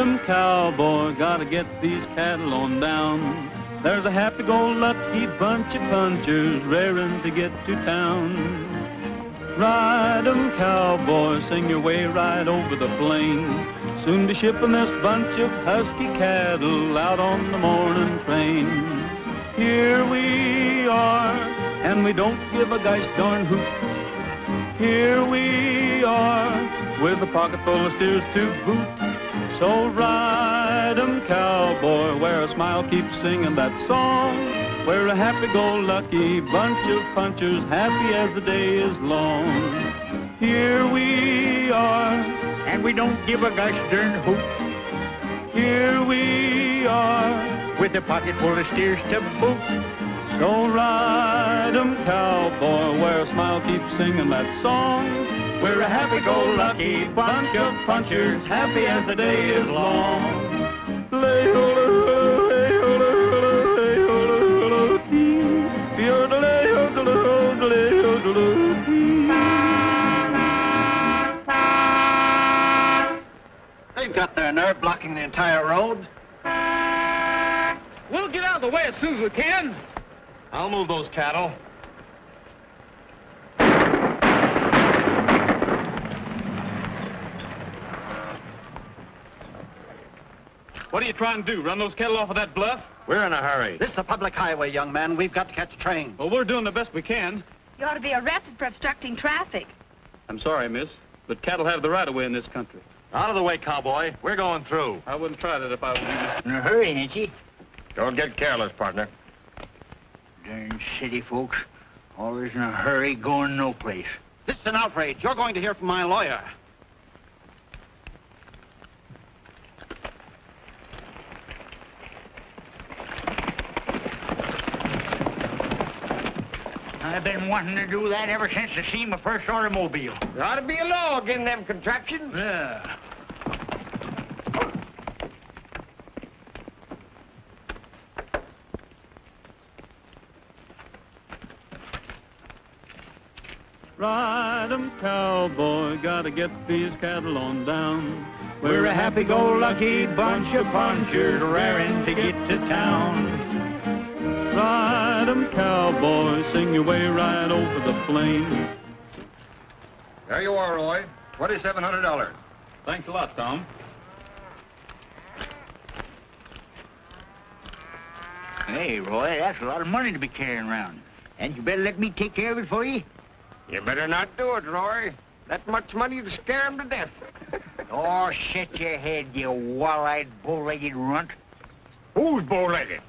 Ride 'em, cowboy, gotta get these cattle on down. There's a happy-go-lucky bunch of punchers raring to get to town. Ride 'em, cowboy, sing your way right over the plain. Soon be shipping this bunch of husky cattle out on the morning train. Here we are, and we don't give a gosh darn hoot. Here we are, with a pocket full of steers to boot. So ride 'em, cowboy, where a smile keeps singing that song. We're a happy-go-lucky bunch of punchers, happy as the day is long. Here we are, and we don't give a gosh darn hoot. Here we are, with a pocket full of steers to boot. So ride 'em, cowboy, where a smile keeps singing that song. We're a happy-go-lucky bunch of punchers, happy as the day is long. They've got their nerve blocking the entire road. We'll get out of the way as soon as we can. I'll move those cattle. What are you trying to do, run those cattle off of that bluff? We're in a hurry. This is a public highway, young man. We've got to catch a train. Well, we're doing the best we can. You ought to be arrested for obstructing traffic. I'm sorry, miss, but cattle have the right-of-way in this country. Out of the way, cowboy. We're going through. I wouldn't try that if I was you. In a hurry, ain't you? Don't get careless, partner. Darn city folks. Always in a hurry, going no place. This is an outrage. You're going to hear from my lawyer. I've been wanting to do that ever since I seen my first automobile. There ought to be a law against them contraptions. Yeah. Ride 'em, cowboy, gotta get these cattle on down. We're a happy-go-lucky bunch of punchers raring to get to town. Ride 'em, cowboy, sing your way right over the plain. There you are, Roy. $2,700. Thanks a lot, Tom. Hey, Roy, that's a lot of money to be carrying around. And you better let me take care of it for you. You better not do it, Roy. That much money to scare him to death. Oh, shut your head, you wall-eyed, bow-legged runt. Who's bow-legged?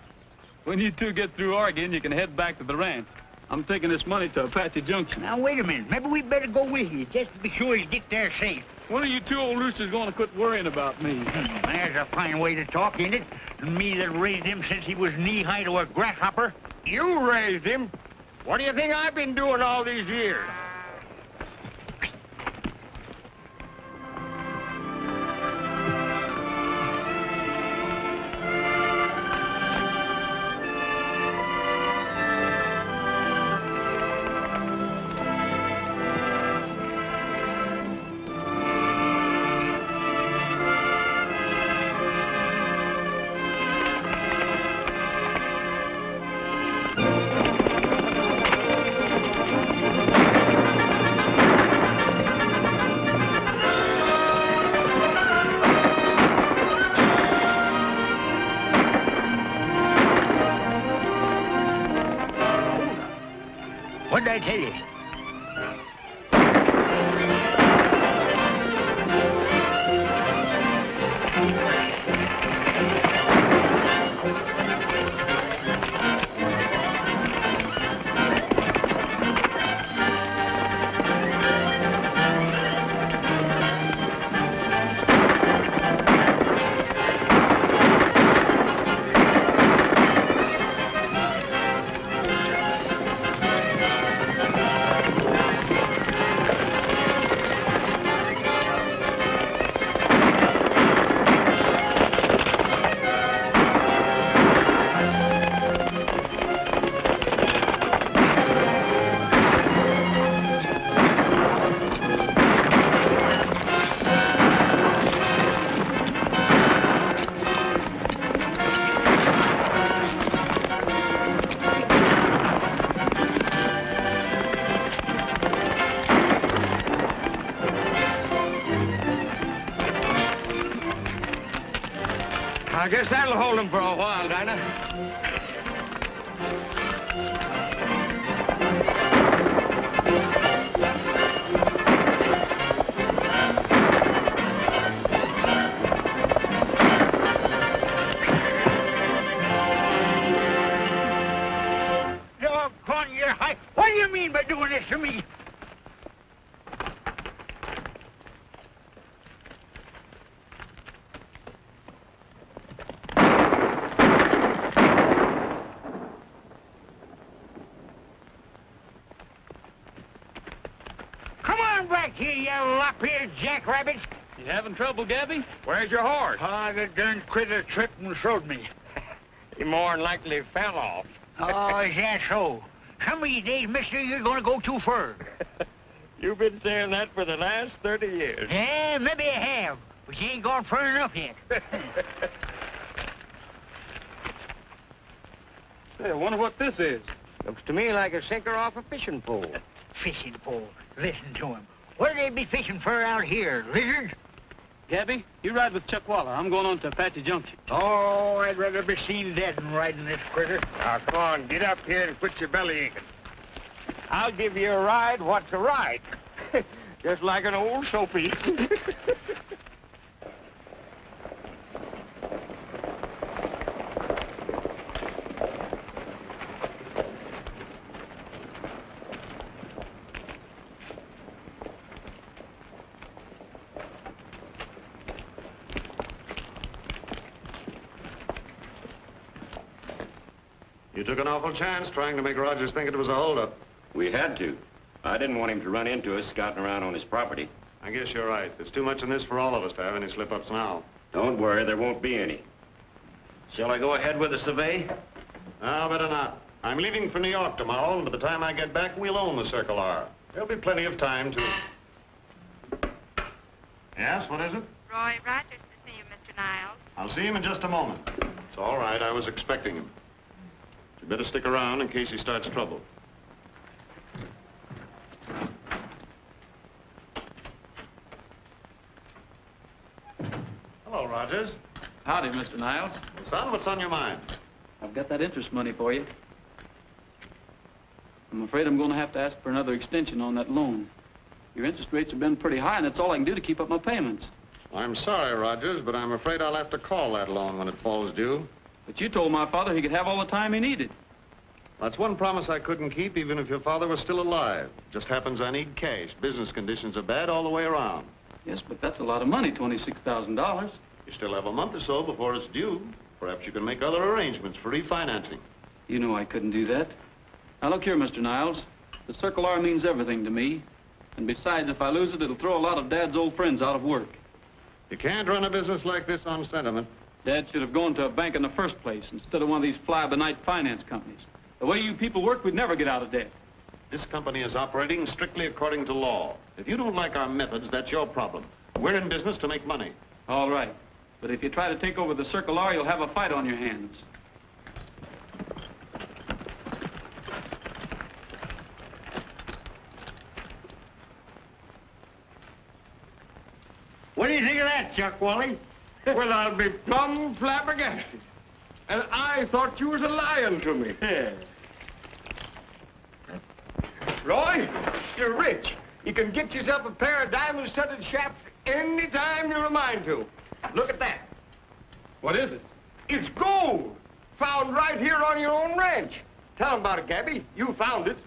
When you two get through arguing, you can head back to the ranch. I'm taking this money to Apache Junction. Now, wait a minute. Maybe we'd better go with you, just to be sure you get there safe. When are you two old roosters going to quit worrying about me? There's a fine way to talk, ain't it? Me that raised him since he was knee-high to a grasshopper. You raised him. What do you think I've been doing all these years? What did I tell you? I guess that'll hold him for a while, Dinah. Doggone your high. What do you mean by doing this to me? Come on back here, you lop-eared jackrabbits. You having trouble, Gabby? Where's your horse? Ah, the darn critter tripped and throwed me. He more than likely fell off. Oh, is that so? Some of these days, mister, you're going to go too far. You've been saying that for the last 30 years. Yeah, maybe I have, but you ain't gone far enough yet. Hey, I wonder what this is. Looks to me like a sinker off a fishing pole. Fishing pole. Listen to him. What do they be fishing for out here? Lizards? Gabby, you ride with Chuckwaller. I'm going on to Apache Junction. Oh, I'd rather be seen dead than riding this critter. Now, come on, get up here and quit your belly aching. I'll give you a ride what's a ride. Just like an old soapy. You took an awful chance trying to make Rogers think it was a holdup. We had to. I didn't want him to run into us scouting around on his property. I guess you're right. There's too much in this for all of us to have any slip-ups now. Don't worry, there won't be any. Shall I go ahead with the survey? No, better not. I'm leaving for New York tomorrow, and by the time I get back, we'll own the Circle R. There'll be plenty of time to... Yes, what is it? Roy Rogers to see you, Mr. Niles. I'll see him in just a moment. It's all right. I was expecting him. You better stick around in case he starts trouble. Hello, Rogers. Howdy, Mr. Niles. Son, what's on your mind? I've got that interest money for you. I'm afraid I'm going to have to ask for another extension on that loan. Your interest rates have been pretty high, and that's all I can do to keep up my payments. I'm sorry, Rogers, but I'm afraid I'll have to call that loan when it falls due. But you told my father he could have all the time he needed. That's one promise I couldn't keep, even if your father was still alive. Just happens I need cash. Business conditions are bad all the way around. Yes, but that's a lot of money, $26,000. You still have a month or so before it's due. Perhaps you can make other arrangements for refinancing. You know I couldn't do that. Now, look here, Mr. Niles. The Circle R means everything to me. And besides, if I lose it, it'll throw a lot of Dad's old friends out of work. You can't run a business like this on sentiment. Dad should have gone to a bank in the first place instead of one of these fly-by-night finance companies. The way you people work, we'd never get out of debt. This company is operating strictly according to law. If you don't like our methods, that's your problem. We're in business to make money. All right. But if you try to take over the Circle R, you'll have a fight on your hands. What do you think of that, Chuck Wally? Well, I'll be plumb flabbergasted. And I thought you was a lying to me. Roy, you're rich. You can get yourself a pair of diamond-studded shafts any time you're a mind to. Look at that. What is it? It's gold, found right here on your own ranch. Tell 'em about it, Gabby. You found it.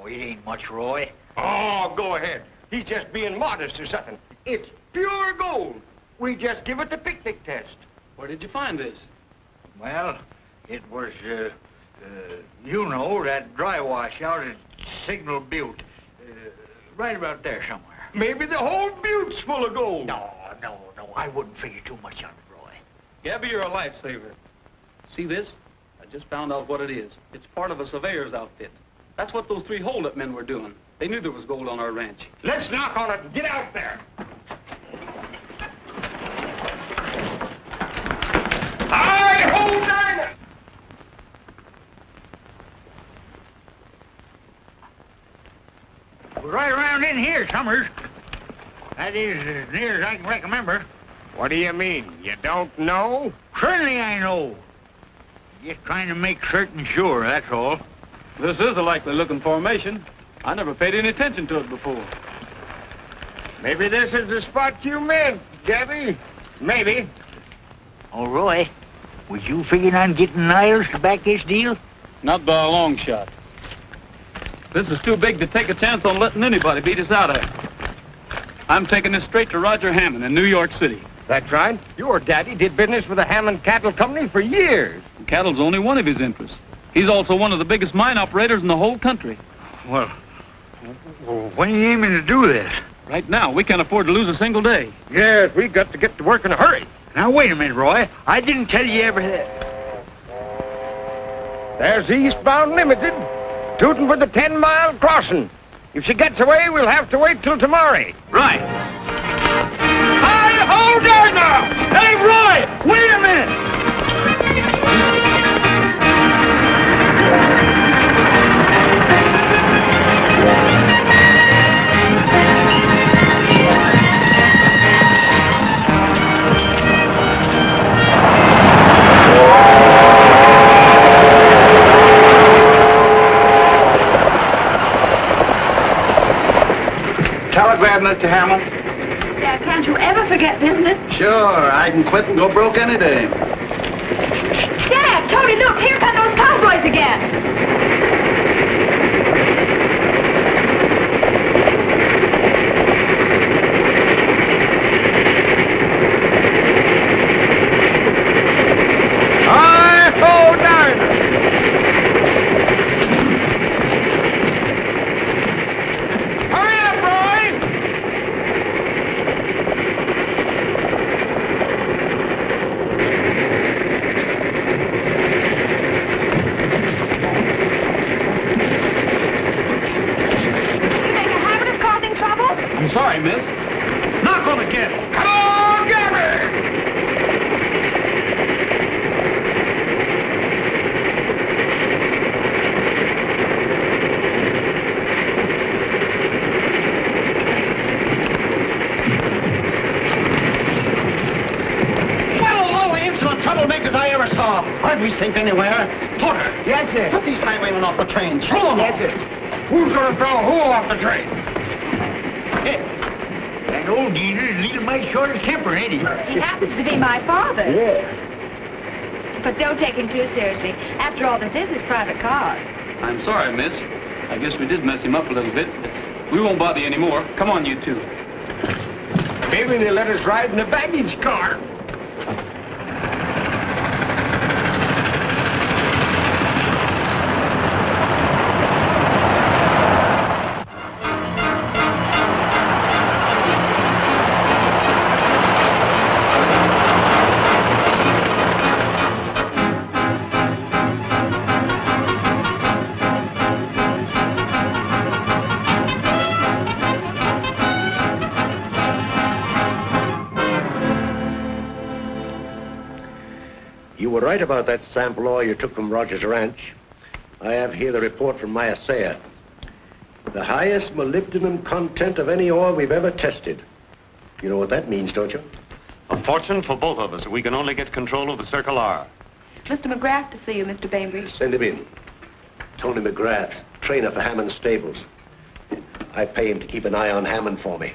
Oh, it ain't much, Roy. Oh, go ahead. He's just being modest or something. It's pure gold. We just give it the picnic test. Where did you find this? Well, it was, you know, that dry wash out at Signal Butte. Right about there somewhere. Maybe the whole butte's full of gold. No, I wouldn't figure too much on it, Roy. Gabby, you're a lifesaver. See this? I just found out what it is. It's part of a surveyor's outfit. That's what those 3 hold-up men were doing. They knew there was gold on our ranch. Let's knock on it and get out there. Hi-ho, Dinah! We're right around in here, Summers. That is as near as I can remember. What do you mean? You don't know? Certainly I know. Just trying to make certain sure, that's all. This is a likely-looking formation. I never paid any attention to it before. Maybe this is the spot you meant, Gabby. Maybe. Oh, Roy, was you figuring on getting Niles to back this deal? Not by a long shot. This is too big to take a chance on letting anybody beat us out of it. I'm taking this straight to Roger Hammond in New York City. That's right. Your daddy did business with the Hammond Cattle Company for years. Cattle's only one of his interests. He's also one of the biggest mine operators in the whole country. Well, when are you aiming to do this? Right now, we can't afford to lose a single day. Yes, we got to get to work in a hurry. Now, wait a minute, Roy. I didn't tell you everything. There's Eastbound Limited, tooting for the 10-mile crossing. If she gets away, we'll have to wait till tomorrow. Right. Hi, hold there now! Hey, Roy, wait a minute! Telegraph, Mr. Hammond. Yeah, can't you ever forget business? Sure, I can quit and go broke any day. Dad, Tony, look, here come those cowboys again. Hi-ho, down! Hurry up, Roy! You make a habit of causing trouble? I'm sorry, miss. Not gonna get it. Come on, Gabby! What a lot of insolent troublemakers I ever saw. Aren't we safe anywhere? Porter. Yes, sir. Put these highwaymen off the train. Throw them off. Yes, sir. Who's gonna throw who off the train? That old geezer is leading my short of temper, ain't he? He happens to be my father. Yeah. But don't take him too seriously. After all, this is his private car. I'm sorry, miss. I guess we did mess him up a little bit, but we won't bother you anymore. Come on, you two. Maybe they let us ride in the baggage car. You were right about that sample ore you took from Rogers Ranch. I have here the report from my assayer. The highest molybdenum content of any ore we've ever tested. You know what that means, don't you? A fortune for both of us if we can only get control of the Circle R. Mr. McGrath to see you, Mr. Bainbridge. Send him in. Tony McGrath, trainer for Hammond Stables. I pay him to keep an eye on Hammond for me.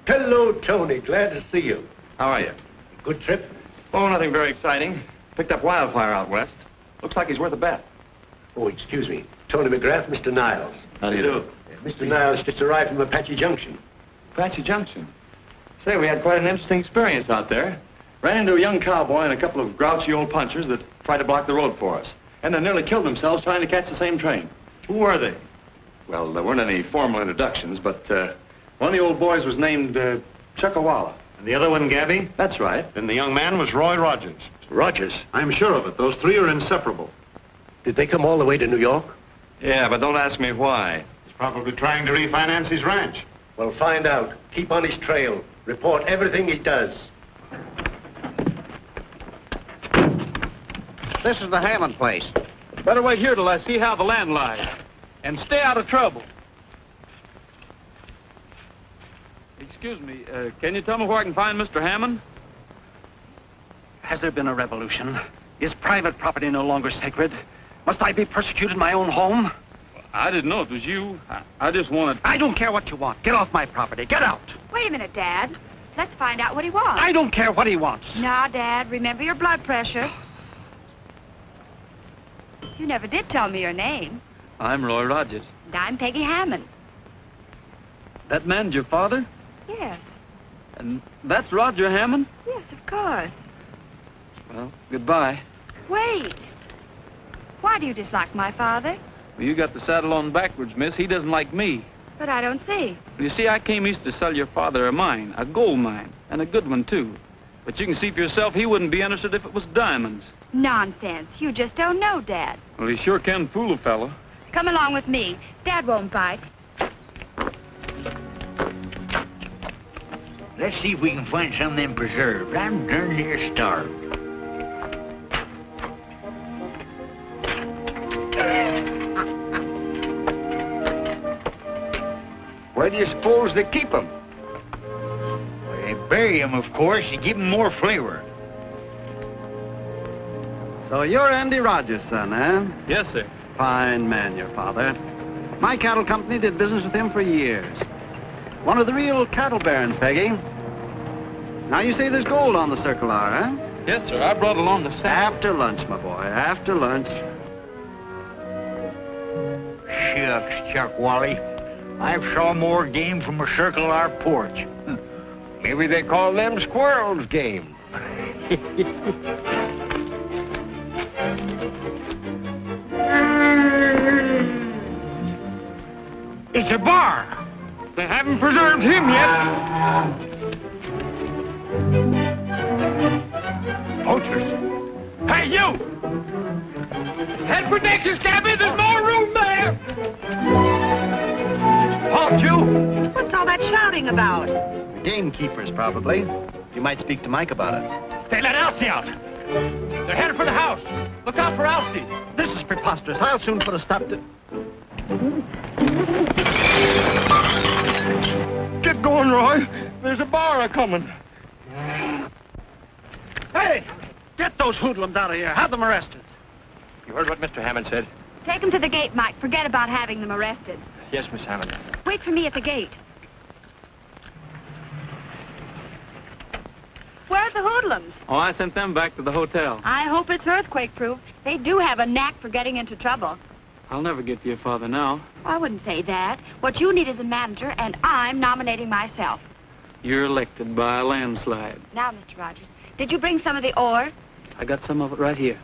Hello, Tony. Glad to see you. How are you? Good trip? Oh, nothing very exciting. Picked up wildfire out west. Looks like he's worth a bet. Oh, excuse me. Tony McGrath, Mr. Niles. How do you do? Mr. Niles just arrived from Apache Junction. Apache Junction. Say, we had quite an interesting experience out there. Ran into a young cowboy and a couple of grouchy old punchers that tried to block the road for us. And they nearly killed themselves trying to catch the same train. Who were they? Well, there weren't any formal introductions, but one of the old boys was named Chuckawalla. And the other one, Gabby? That's right. Then the young man was Roy Rogers. Rogers? I'm sure of it. Those three are inseparable. Did they come all the way to New York? Yeah, but don't ask me why. He's probably trying to refinance his ranch. Well, find out. Keep on his trail. Report everything he does. This is the Hammond place. Better wait here till I see how the land lies. And stay out of trouble. Excuse me, can you tell me where I can find Mr. Hammond? Has there been a revolution? Is private property no longer sacred? Must I be persecuted in my own home? I didn't know it was you. I just wanted... I don't care what you want. Get off my property. Get out. Wait a minute, Dad. Let's find out what he wants. I don't care what he wants. Now, Dad, remember your blood pressure. You never did tell me your name. I'm Roy Rogers. And I'm Peggy Hammond. That man's your father? Yes. And that's Roger Hammond? Yes, of course. Well, goodbye. Wait. Why do you dislike my father? Well, you got the saddle on backwards, miss. He doesn't like me. But I don't see. You see, I came east to sell your father a mine, a gold mine, and a good one, too. But you can see for yourself he wouldn't be interested if it was diamonds. Nonsense. You just don't know, Dad. Well, he sure can fool a fellow. Come along with me. Dad won't bite. Let's see if we can find some of them preserves. I'm darn near starved. Where do you suppose they keep them? Well, they bury them, of course, to give them more flavor. So you're Andy Rogers' son, eh? Yes, sir. Fine man, your father. My cattle company did business with him for years. One of the real cattle barons, Peggy. Now you say there's gold on the Circle R, huh? Yes, sir. I brought along the saddle. After lunch, my boy, after lunch. Shucks, Chuck Wally. I've saw more game from a Circle R porch. Maybe they call them squirrels game. It's a bar. They haven't preserved him yet. Poachers. Hey, you! Head for Nix's cabin, there's more room there! Halt you! What's all that shouting about? Gamekeepers, probably. You might speak to Mike about it. They let Elsie out. They're headed for the house. Look out for Elsie. This is preposterous. I'll soon put a stop to... Get going, Roy. There's a bar a-coming. Hey! Get those hoodlums out of here. Have them arrested. You heard what Mr. Hammond said? Take them to the gate, Mike. Forget about having them arrested. Yes, Miss Hammond. Wait for me at the gate. Where are the hoodlums? Oh, I sent them back to the hotel. I hope it's earthquake-proof. They do have a knack for getting into trouble. I'll never get to your father now. I wouldn't say that. What you need is a manager, and I'm nominating myself. You're elected by a landslide. Now, Mr. Rogers, did you bring some of the ore? I got some of it right here.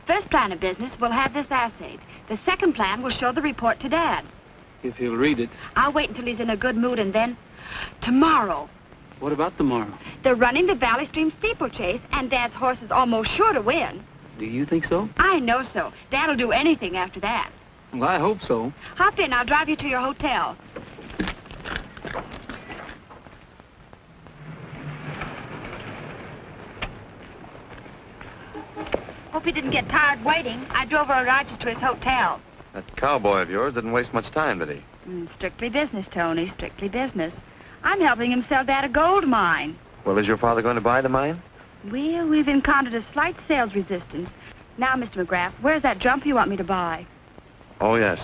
The first plan of business will have this assayed. The second plan will show the report to Dad. If he'll read it. I'll wait until he's in a good mood, and then tomorrow. What about tomorrow? They're running the Valley Stream steeplechase, and Dad's horse is almost sure to win. Do you think so? I know so. Dad'll do anything after that. Well, I hope so. Hop in. I'll drive you to your hotel. Hope he didn't get tired waiting. I drove Roy Rogers to his hotel. That cowboy of yours didn't waste much time, did he? Strictly business, Tony. Strictly business. I'm helping him sell Dad a gold mine. Well, is your father going to buy the mine? Well, we've encountered a slight sales resistance. Now, Mr. McGrath, where's that jump you want me to buy? Oh, yes.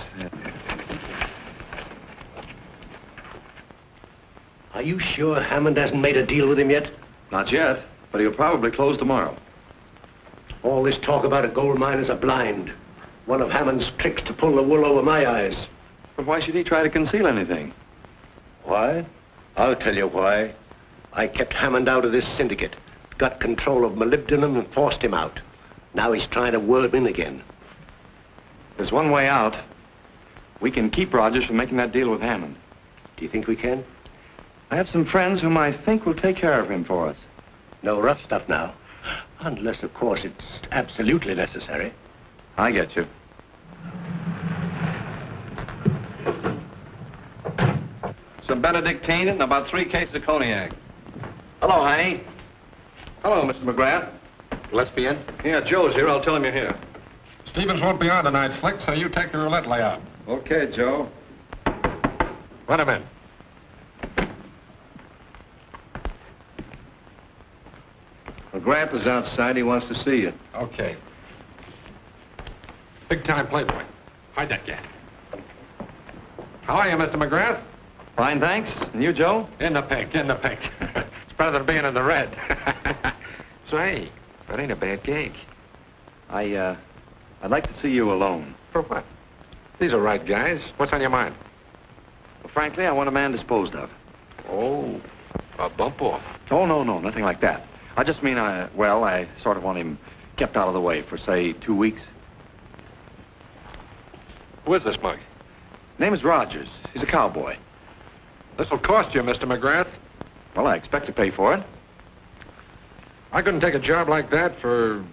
Are you sure Hammond hasn't made a deal with him yet? Not yet, but he'll probably close tomorrow. All this talk about a gold mine is a blind. One of Hammond's tricks to pull the wool over my eyes. But why should he try to conceal anything? Why? I'll tell you why. I kept Hammond out of this syndicate, got control of molybdenum and forced him out. Now he's trying to worm in again. There's one way out. We can keep Rogers from making that deal with Hammond. Do you think we can? I have some friends whom I think will take care of him for us. No rough stuff now. Unless, of course, it's absolutely necessary. I get you. Some Benedictine and about 3 cases of cognac. Hello, Heine. Hello, Mr. McGrath. Let's be in. Yeah, Joe's here. I'll tell him you're here. Stevens won't be on tonight, Slick, so you take the roulette layout. Okay, Joe. Let him in. McGrath is outside. He wants to see you. Okay. Big-time playboy. Hide that gat. How are you, Mr. McGrath? Fine, thanks. And you, Joe? In the pink, in the pink. It's better than being in the red. Say, that ain't a bad gig. I'd like to see you alone. For what? These are right guys. What's on your mind? Well, frankly, I want a man disposed of. Oh, a bump off. Oh, no, nothing like that. I just mean, I sort of want him kept out of the way for, say, 2 weeks. Who is this mug? Name is Rogers. He's a cowboy. This'll cost you, Mr. McGrath. Well, I expect to pay for it. I couldn't take a job like that for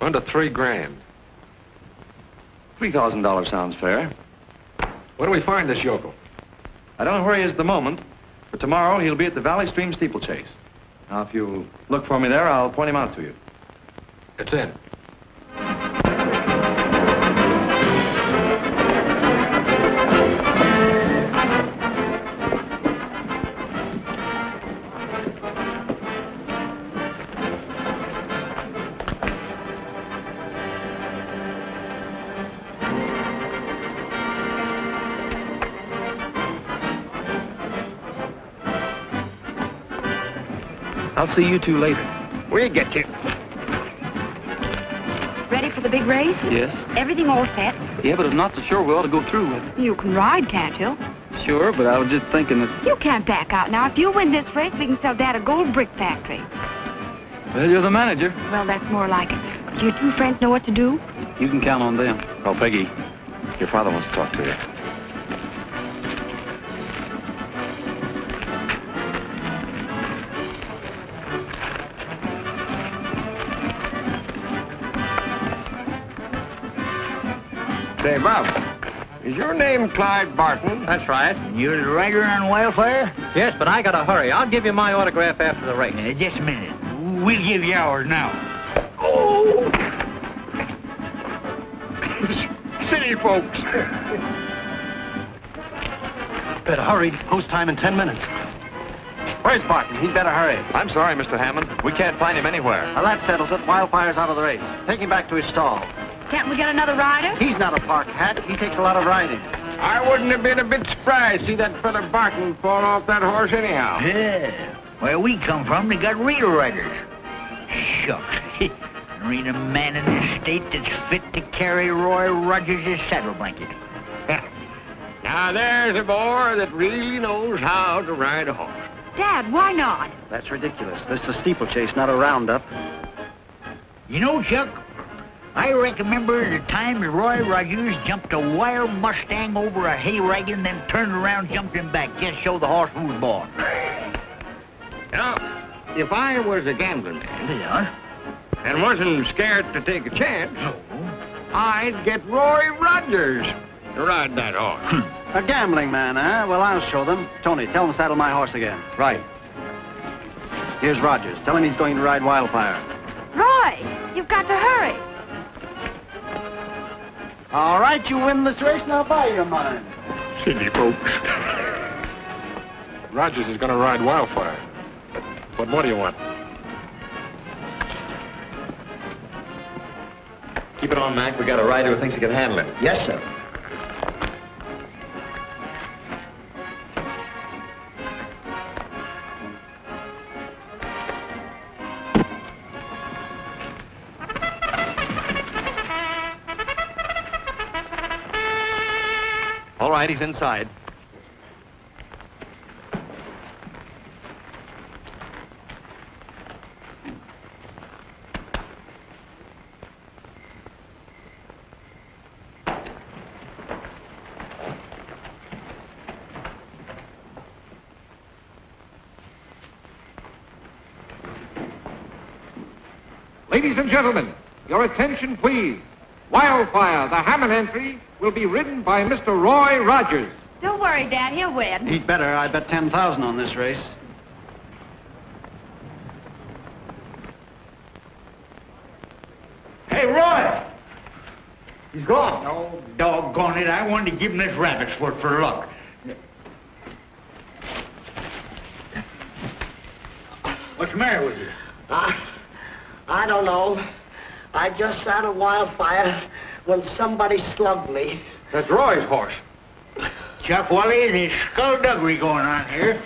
under $3,000. $3,000 sounds fair. Where do we find this yokel? I don't know where he is at the moment, but tomorrow he'll be at the Valley Stream steeplechase. Now, if you'll look for me there, I'll point him out to you. It's in. I'll see you two later. We'll get you. Ready for the big race? Yes? Everything all set? Yeah, but I'm not so sure we ought to go through with it. You can ride, can't you? Sure, but I was just thinking that... You can't back out now. If you win this race, we can sell Dad a gold brick factory. Well, you're the manager. Well, that's more like it. Do your two friends know what to do? You can count on them. Oh, Peggy, your father wants to talk to you. Say, Bob, is your name Clyde Barton? That's right. You're the rider on Wildfire? Yes, but I gotta hurry. I'll give you my autograph after the race. Just a minute. We'll give you ours now. Oh! City folks. Better hurry. Post time in 10 minutes. Where's Barton? He'd better hurry. I'm sorry, Mr. Hammond. We can't find him anywhere. Well, that settles it. Wildfire's out of the race. Take him back to his stall. Can't we get another rider? He's not a park hat. He takes a lot of riding. I wouldn't have been a bit surprised to see that fella Barton fall off that horse anyhow. Yeah. Where we come from, they got real riders. Shucks. There ain't a man in this state that's fit to carry Roy Rogers' saddle blanket. Now, there's a boy that really knows how to ride a horse. Dad, why not? That's ridiculous. This is a steeplechase, not a roundup. You know, Chuck, I remember the time that Roy Rogers jumped a wild Mustang over a hay wagon, then turned around, jumped him back, just so the horse was born. Now, if I was a gambling man Yeah? and wasn't scared to take a chance, I'd get Roy Rogers to ride that horse. A gambling man, huh? Well, I'll show them. Tony, tell him to saddle my horse again. Right. Here's Rogers. Tell him he's going to ride Wildfire. Roy, you've got to hurry. All right, you win this race, now buy your mind. City folks. Rogers is going to ride Wildfire. What more do you want? Keep it on, Mac. We got a rider who thinks he can handle it. Yes, sir. All right, he's inside. Ladies and gentlemen, your attention, please. Wildfire, the Hammond entry, will be ridden by Mr. Roy Rogers. Don't worry, Dad. He'll win. He'd better. I bet 10,000 on this race. Hey, Roy! He's gone. Oh, doggone it. I wanted to give him this rabbit's foot for luck. What's the matter with you? I don't know. I just sat a wildfire when somebody slugged me. That's Roy's horse. Chuck Wally, there's skullduggery going on here.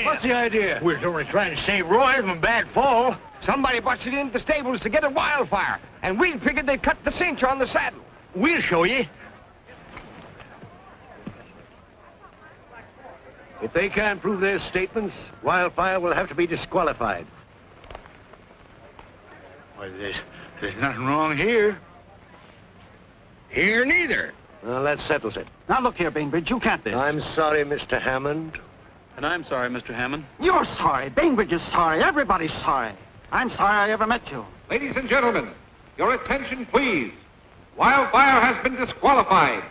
What's the idea? We're only trying to save Roy from a bad fall. Somebody busted into the stables to get a wildfire, and we figured they'd cut the cinch on the saddle. We'll show you. If they can't prove their statements, Wildfire will have to be disqualified. Well, there's nothing wrong here. Here neither. Well, that settles it. Now, look here, Bainbridge, you can't this. I'm sorry, Mr. Hammond. And I'm sorry, Mr. Hammond. You're sorry. Bainbridge is sorry. Everybody's sorry. I'm sorry I ever met you. Ladies and gentlemen, your attention, please. Wildfire has been disqualified.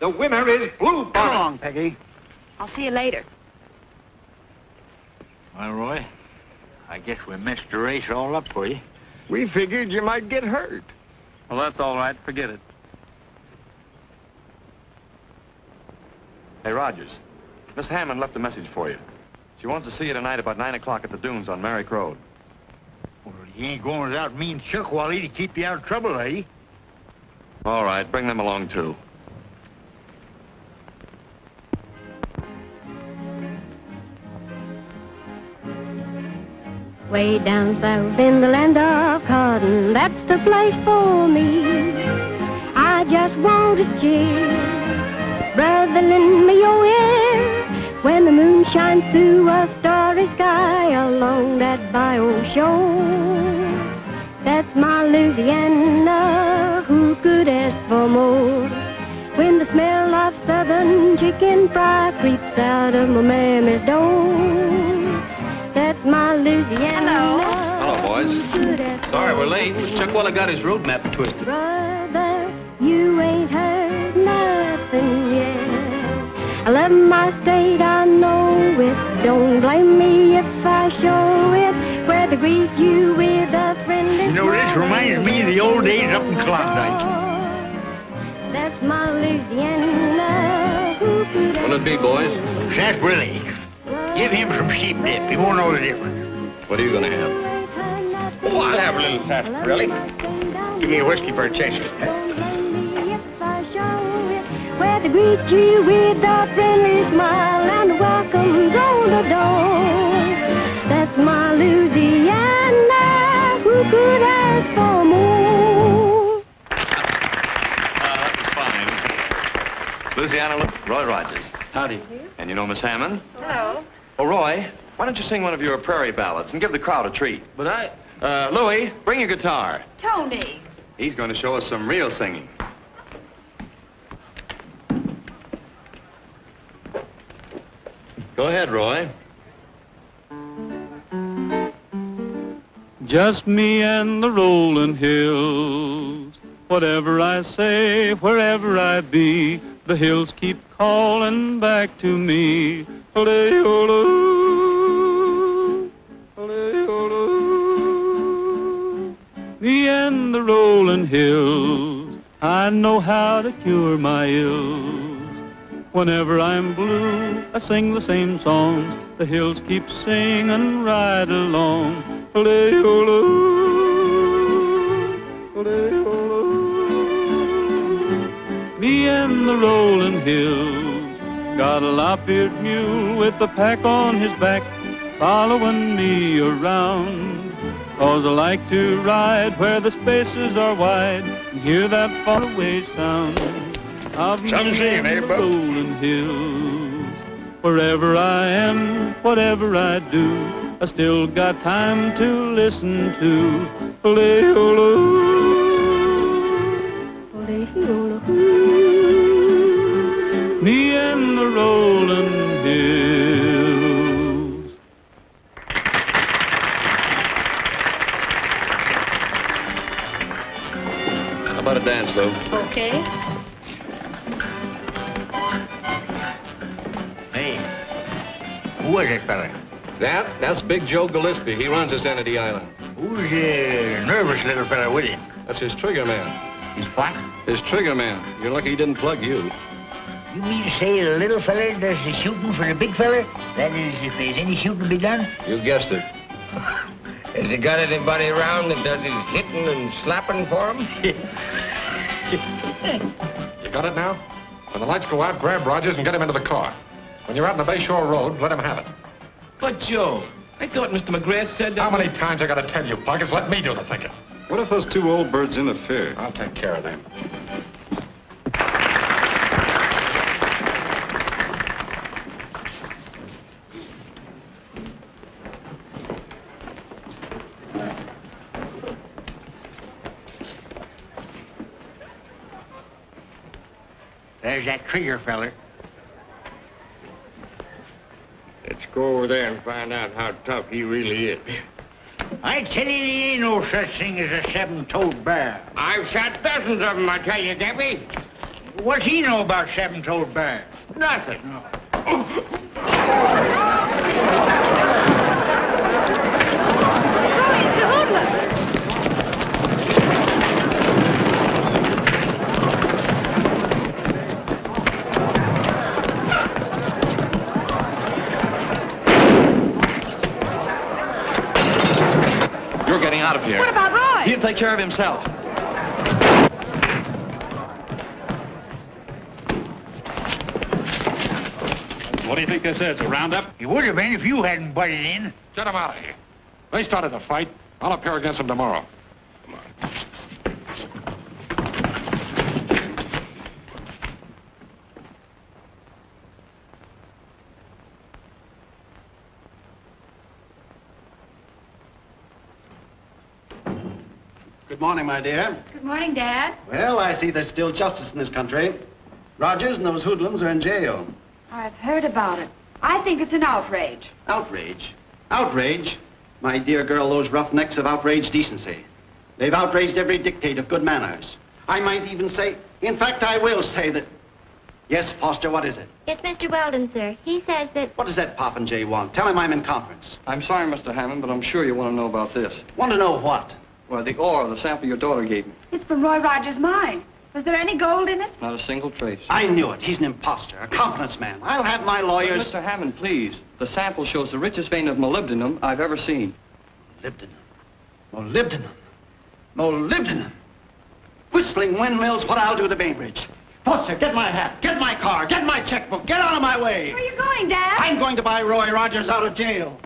The winner is Blue Bonnet. Come along, Peggy. I'll see you later. Well, Roy, I guess we messed the race all up for you. We figured you might get hurt. Well, that's all right. Forget it. Hey, Rogers. Miss Hammond left a message for you. She wants to see you tonight about 9 o'clock at the dunes on Merrick Road. Well, you ain't going without me and Chuck Wally to keep you out of trouble, eh? All right, bring them along, too. Way down south in the land of cotton, that's the place for me. I just want to cheer. Brother, lend me your ear when the moon shines through a starry sky along that bayou shore. That's my Louisiana, who could ask for more? When the smell of southern chicken fry creeps out of my mammy's door. That's my Louisiana. Hello, boys. Sorry we're late. Chuck Wally got his road map twisted. Brother, you ain't heard nothing yet. I love my state, I know it. Don't blame me if I show it. Where to greet you with a friendly You know, this reminds me of the old days up in Klondike. That's my Louisiana. What'll it be, boys? Sarsaparilla. Give him some sheep dip. He won't know the difference. What are you going to have? Oh, I'll have a little sarsaparilla. Give me a whiskey for a chaser. Where the green greet you with a friendly smile and welcomes on the door. That's my Louisiana, who could ask for more? That was fine. Louisiana, Roy Rogers. Howdy. And you know Miss Hammond? Hello. Oh, Roy, why don't you sing one of your prairie ballads and give the crowd a treat? But Louie, bring your guitar. Tony. He's going to show us some real singing. Go ahead, Roy. Just me and the rolling hills. Whatever I say, wherever I be, the hills keep calling back to me. Ole-ole, ole-ole. Me and the rolling hills, I know how to cure my ills. Whenever I'm blue, I sing the same songs. The hills keep singing right along. Ole-ole, ole-ole. Me and the rolling hills, got a lop-eared mule with a pack on his back, following me around. 'Cause I like to ride where the spaces are wide and hear that faraway sound of me and the rolling hills. Wherever I am, whatever I do, I still got time to listen to. Ole-ole, ole-ole. Me and the rolling hills. How about a dance, Lou? Okay. Hey, who is that fella? That's Big Joe Gillespie. He runs this end of the island. Who's the nervous little fella with him? That's his trigger man. His what? His trigger man. You're lucky he didn't plug you. You mean to say the little fella does the shooting for the big fella? That is, if there's any shooting to be done? You guessed it. Has he got anybody around that does his hitting and slapping for him? You got it now? When the lights go out, grab Rogers and get him into the car. When you're out on the Bayshore Road, let him have it. But, Joe, I thought Mr. McGrath said that... How many times I gotta tell you, Buggers? Let me do the thinking. What if those two old birds interfere? I'll take care of them. There's that trigger feller. Let's go over there and find out how tough he really is. I tell you, there ain't no such thing as a seven-toed bear. I've shot dozens of them, I tell you, Debbie. What's he know about seven-toed bears? Nothing. You're getting out of here. What about Roy? He'll take care of himself. What do you think this is, a roundup? It would have been if you hadn't butted in. Get him out of here. They started the fight. I'll appear against them tomorrow. Good morning, my dear. Good morning, Dad. Well, I see there's still justice in this country. Rogers and those hoodlums are in jail. I've heard about it. I think it's an outrage. Outrage? Outrage? My dear girl, those roughnecks have outraged decency. They've outraged every dictate of good manners. I might even say, in fact, I will say that... Yes, Foster, what is it? It's Mr. Weldon, sir. He says that... What does that Popinjay want? Tell him I'm in conference. I'm sorry, Mr. Hammond, but I'm sure you want to know about this. Want to know what? Well, the ore, the sample your daughter gave me. It's from Roy Rogers' mine. Was there any gold in it? Not a single trace. I knew it. He's an imposter, a confidence man. I'll have my lawyers... But Mr. Hammond, please. The sample shows the richest vein of molybdenum I've ever seen. Molybdenum. Molybdenum. Molybdenum. Whistling windmills, what I'll do to Bainbridge. Foster, get my hat, get my car, get my checkbook, get out of my way. Where are you going, Dad? I'm going to buy Roy Rogers out of jail.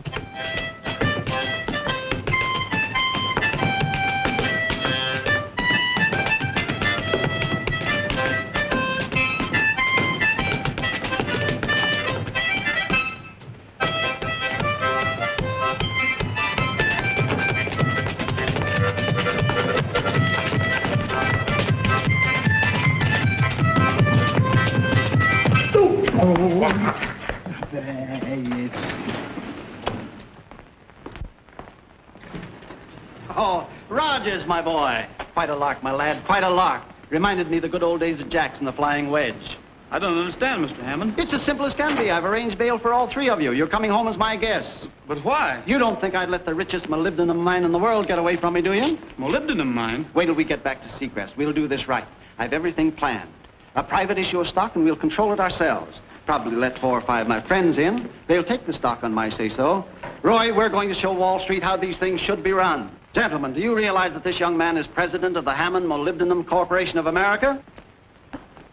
Oh, Rogers, my boy. Quite a lark, my lad, quite a lark. Reminded me of the good old days of Jack's and the Flying Wedge. I don't understand, Mr. Hammond. It's as simple as can be. I've arranged bail for all three of you. You're coming home as my guests. But why? You don't think I'd let the richest molybdenum mine in the world get away from me, do you? Molybdenum mine? Wait till we get back to Seacrest. We'll do this right. I've everything planned. A private issue of stock, and we'll control it ourselves. Probably let 4 or 5 of my friends in. They'll take the stock on my say-so. Roy, we're going to show Wall Street how these things should be run. Gentlemen, do you realize that this young man is president of the Hammond Molybdenum Corporation of America?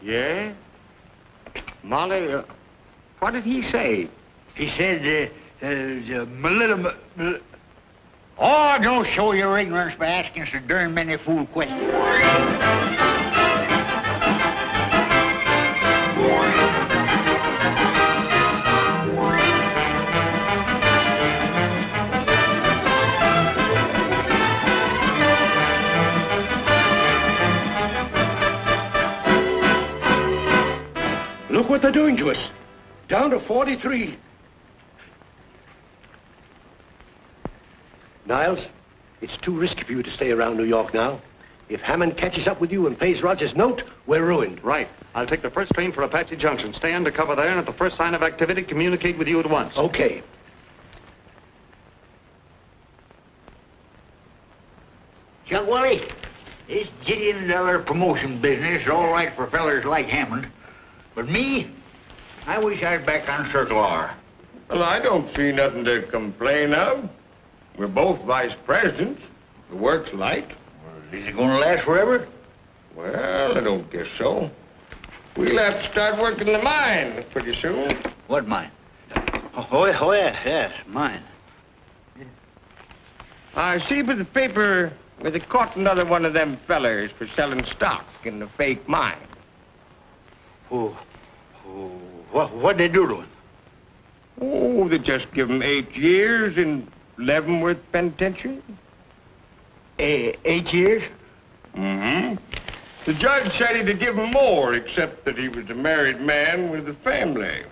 Yeah? Molly, what did he say? He said, molybdenum... Oh, don't show your ignorance by asking so darn many fool questions. Look what they're doing to us. Down to 43. Niles, it's too risky for you to stay around New York now. If Hammond catches up with you and pays Rogers' note, we're ruined. Right. I'll take the first train for Apache Junction. Stay undercover there, and at the first sign of activity, communicate with you at once. Okay. Chuck Wally, this $1 promotion business is all right for fellers like Hammond. But me, I wish I was back on Circle R. Well, I don't see nothing to complain of. We're both vice presidents. The work's light. Is it going to last forever? Well, I don't guess so. We'll have to start working the mine pretty soon. What mine? Oh, yes, mine. I see by the paper where they caught another one of them fellers for selling stock in the fake mine. What'd they do to him? Oh, they just give him 8 years in Leavenworth Penitentiary. 8 years? Mm-hmm. The judge said he'd give him more, except that he was a married man with a family.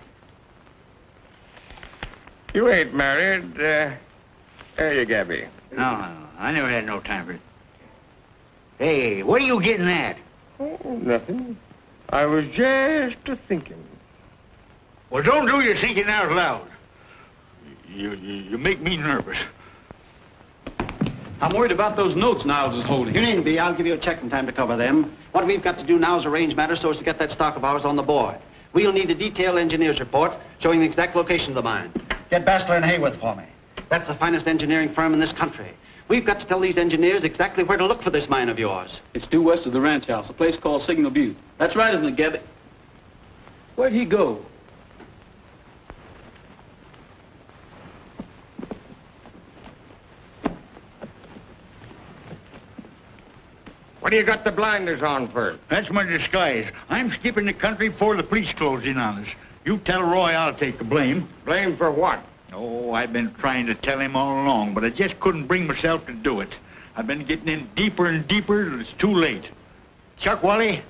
You ain't married, are you, Gabby? No, I never had no time for it. Hey, what are you getting at? Oh, nothing. I was just a-thinking. Well, don't do your thinking out loud. You make me nervous. I'm worried about those notes Niles is holding. You needn't be. I'll give you a check in time to cover them. What we've got to do now is arrange matters so as to get that stock of ours on the board. We'll need a detailed engineer's report showing the exact location of the mine. Get Bastler and Hayworth for me. That's the finest engineering firm in this country. We've got to tell these engineers exactly where to look for this mine of yours. It's due west of the ranch house, a place called Signal Butte. That's right, isn't it, Gabby? Where'd he go? What do you got the blinders on for? That's my disguise. I'm skipping the country before the police close in on us. You tell Roy I'll take the blame. Blame for what? Oh, I've been trying to tell him all along, but I just couldn't bring myself to do it. I've been getting in deeper and deeper till it's too late. Chuck Wally,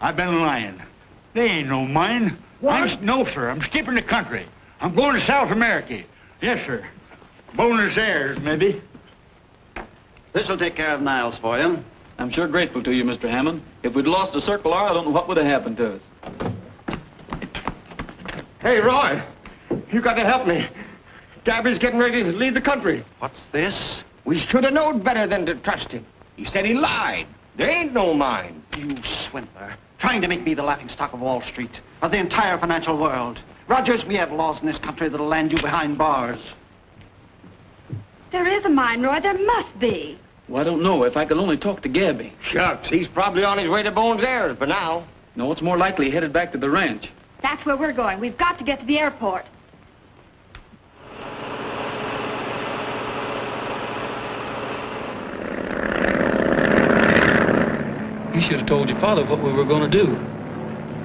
I've been lying. They ain't no mine. What? No, sir. I'm skipping the country. I'm going to South America. Yes, sir. Buenos Aires, maybe. This'll take care of Niles for you. I'm sure grateful to you, Mr. Hammond. If we'd lost the Circle R, I don't know what would have happened to us. Hey, Roy, you got to help me. Gabby's getting ready to leave the country. What's this? We should have known better than to trust him. He said he lied. There ain't no mine. You swindler. Trying to make me the laughingstock of Wall Street, of the entire financial world. Rogers, we have laws in this country that'll land you behind bars. There is a mine, Roy. There must be. Well, I don't know. If I could only talk to Gabby. Shucks, he's probably on his way to Bones Aires for now. No, it's more likely headed back to the ranch. That's where we're going. We've got to get to the airport. You should have told your father what we were going to do.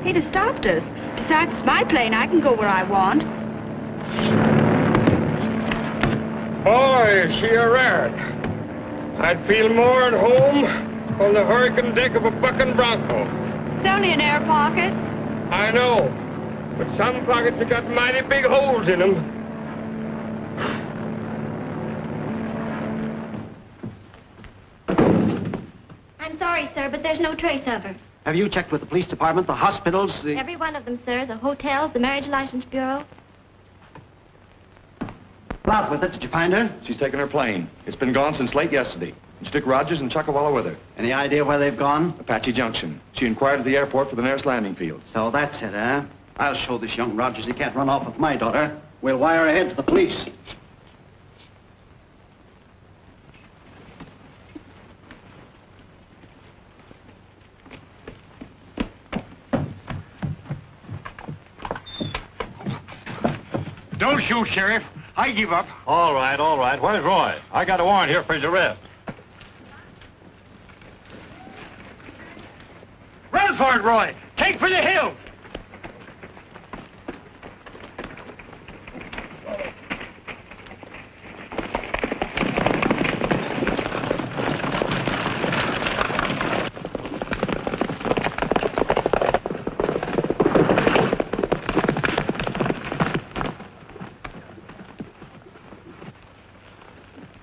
He'd have stopped us. Besides, it's my plane. I can go where I want. Boy, is she a rat. I'd feel more at home on the hurricane deck of a bucking bronco. It's only an air pocket. I know, but some pockets have got mighty big holes in them. I'm sorry, sir, but there's no trace of her. Have you checked with the police department, the hospitals, the... Every one of them, sir. The hotels, the Marriage License Bureau. Out with it. Did you find her? She's taken her plane. It's been gone since late yesterday. And she took Rogers and Chuckawalla with her. Any idea where they've gone? Apache Junction. She inquired at the airport for the nearest landing field. So that's it, huh? I'll show this young Rogers he can't run off with my daughter. We'll wire ahead to the police. Don't shoot, Sheriff. I give up. All right, all right. Where's Roy? I got a warrant here for his arrest. Run for it, Roy. Take for the hill.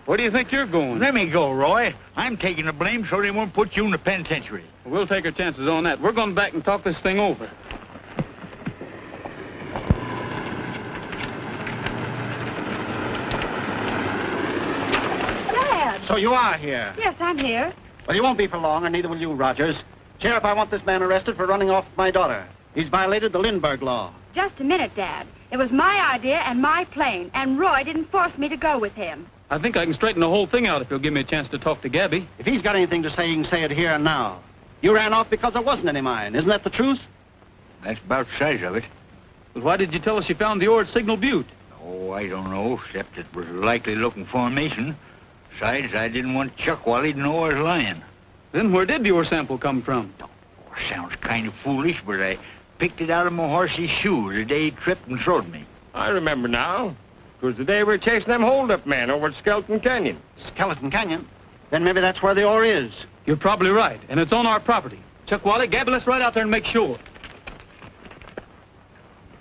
Where do you think you're going? Let me go, Roy. I'm taking the blame so they won't put you in the penitentiary. We'll take our chances on that. We're going back and talk this thing over. Dad! So you are here? Yes, I'm here. Well, you won't be for long, and neither will you, Rogers. Sheriff, I want this man arrested for running off with my daughter. He's violated the Lindbergh law. Just a minute, Dad. It was my idea and my plane, and Roy didn't force me to go with him. I think I can straighten the whole thing out if you'll give me a chance to talk to Gabby. If he's got anything to say, he can say it here and now. You ran off because there wasn't any mine. Isn't that the truth? That's about the size of it. But why did you tell us you found the ore at Signal Butte? Oh, I don't know, except it was likely looking formation. Besides, I didn't want Chuckwally to know I was lying. Then where did the ore sample come from? Oh, sounds kind of foolish, but I picked it out of my horse's shoe the day he tripped and throwed me. I remember now. It was the day we were chasing them hold-up men over at Skeleton Canyon. Skeleton Canyon? Then maybe that's where the ore is. You're probably right, and it's on our property. Chuckwally, Gabby, let's ride out there and make sure.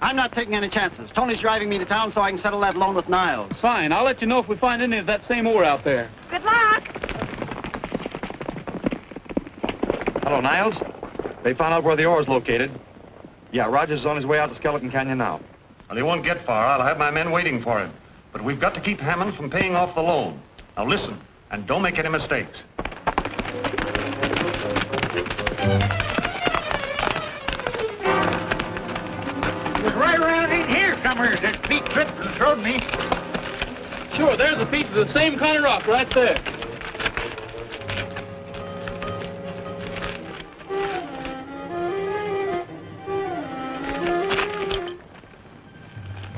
I'm not taking any chances. Tony's driving me to town so I can settle that loan with Niles. Fine. I'll let you know if we find any of that same ore out there. Good luck. Hello, Niles. They found out where the ore is located. Yeah, Rogers is on his way out to Skeleton Canyon now. Well, he won't get far. I'll have my men waiting for him. But we've got to keep Hammond from paying off the loan. Now listen, and don't make any mistakes. It was right around in here somewhere that Pete tripped and throwed me. Sure, there's a piece of the same kind of rock right there.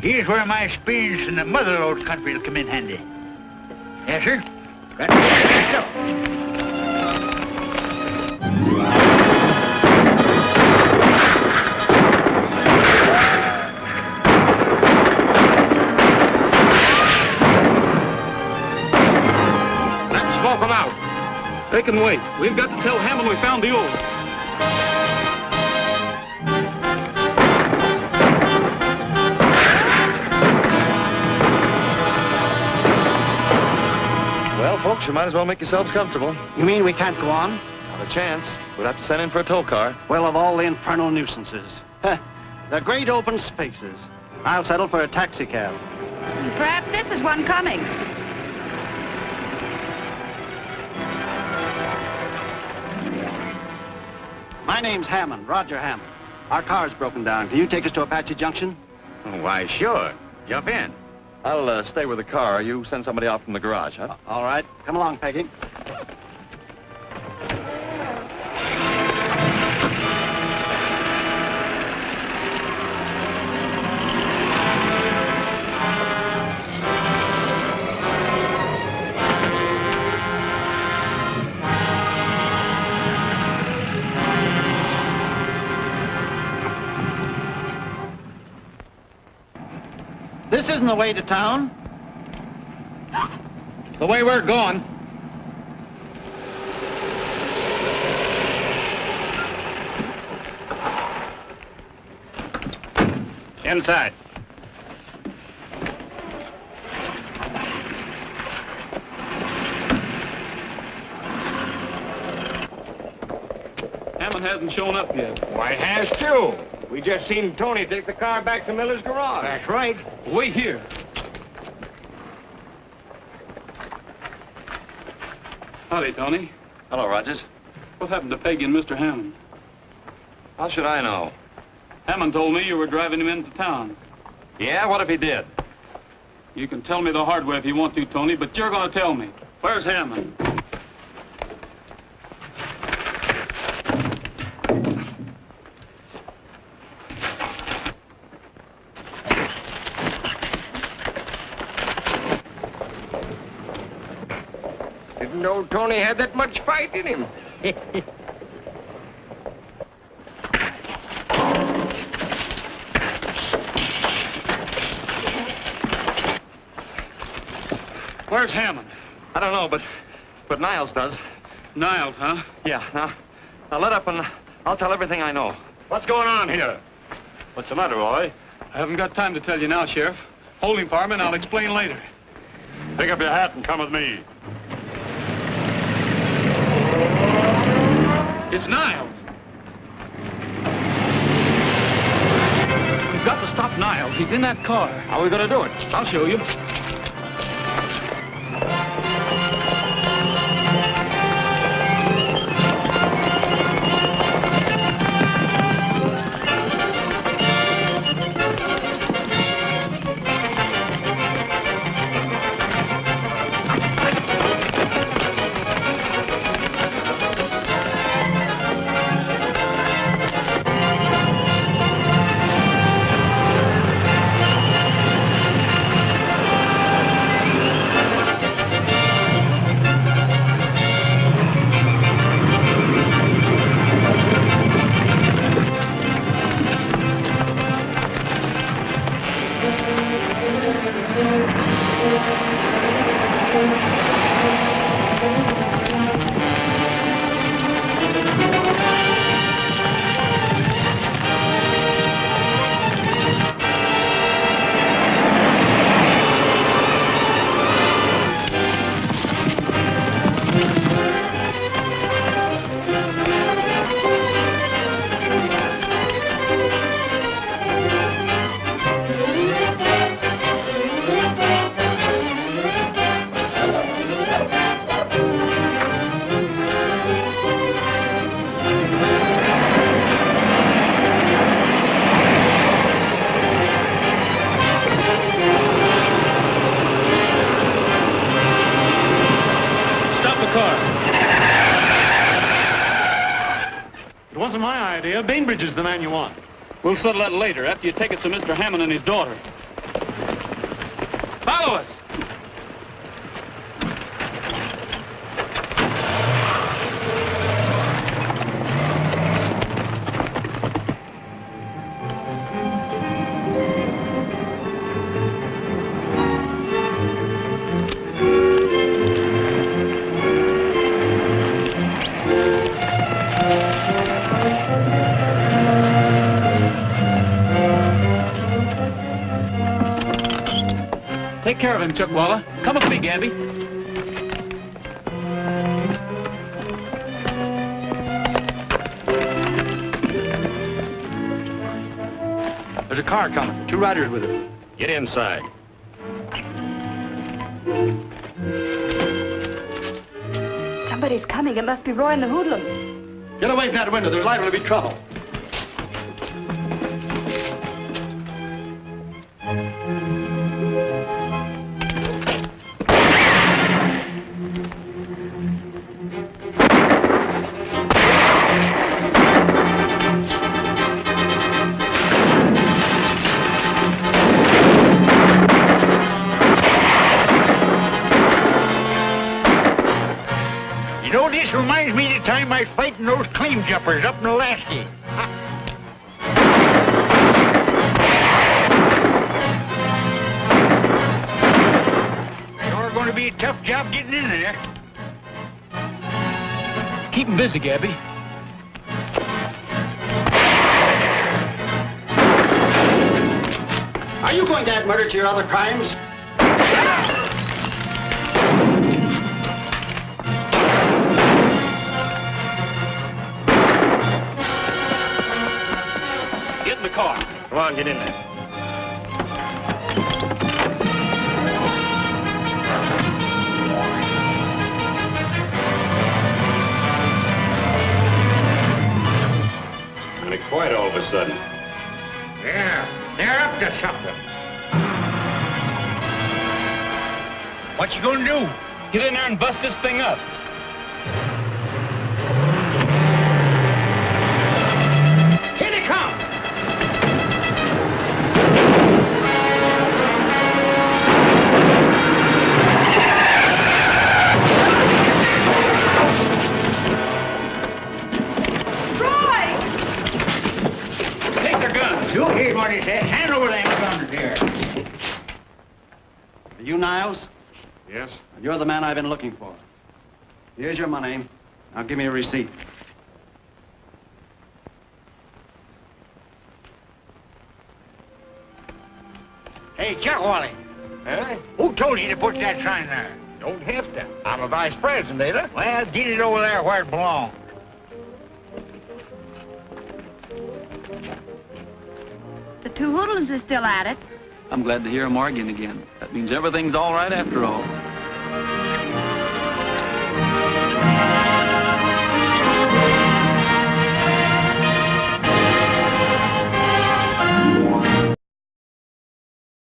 Here's where my experience in the motherlode country will come in handy. Yes, sir. That's so. Let's smoke them out. They can wait. We've got to tell Hammond we found the ore. Well, folks, you might as well make yourselves comfortable. You mean we can't go on? Not a chance. We'll have to send in for a tow car. Well, of all the infernal nuisances. The great open spaces. I'll settle for a taxi cab. Perhaps this is one coming. My name's Hammond, Roger Hammond. Our car's broken down. Can you take us to Apache Junction? Why, sure. Jump in. I'll stay with the car. You send somebody out from the garage, huh? All right. Come along, Peggy. This isn't the way to town. The way we're going. Inside. Hammond hasn't shown up yet. Why, has too. We just seen Tony take the car back to Miller's garage. That's right. Wait here. Howdy, Tony. Hello, Rogers. What happened to Peggy and Mr. Hammond? How should I know? Hammond told me you were driving him into town. Yeah, what if he did? You can tell me the hard way if you want to, Tony, but you're going to tell me. Where's Hammond? Didn't know Tony had that much fight in him. Where's Hammond? I don't know, but Niles does. Niles, huh? Yeah, now let up and I'll tell everything I know. What's going on here? What's the matter, Roy? I haven't got time to tell you now, Sheriff. Hold him for me and I'll explain later. Pick up your hat and come with me. It's Niles. We've got to stop Niles. He's in that car. How are we going to do it? I'll show you. It wasn't my idea. Bainbridge is the man you want. We'll settle that later, after you take it to Mr. Hammond and his daughter. Follow us! Take care of him, Chuckwalla. Come with me, Gabby. There's a car coming. 2 riders with it. Get inside. Somebody's coming. It must be Roy and the hoodlums. Get away from that window. There's liable to be trouble. You know, this reminds me of the time I was fighting those claim jumpers up in Alaska. to be a tough job getting in there. Keep him busy, Gabby. Are you going to add murder to your other crimes? Get in the car. Come on, get in there. Kind of quiet all of a sudden. Yeah, they're up to something. What you gonna do? Get in there and bust this thing up. Here they come! Take their guns. You heard what he said. Hand over them guns here. Are you Niles? Yes? You're the man I've been looking for. Here's your money. Now give me a receipt. Hey, Chuck Wally. Huh? Who told you to put that sign there? Don't have to. I'm a vice president, ain't I? Well, get it over there where it belongs. The two hoodlums are still at it. I'm glad to hear 'em arguing again. That means everything's all right after all.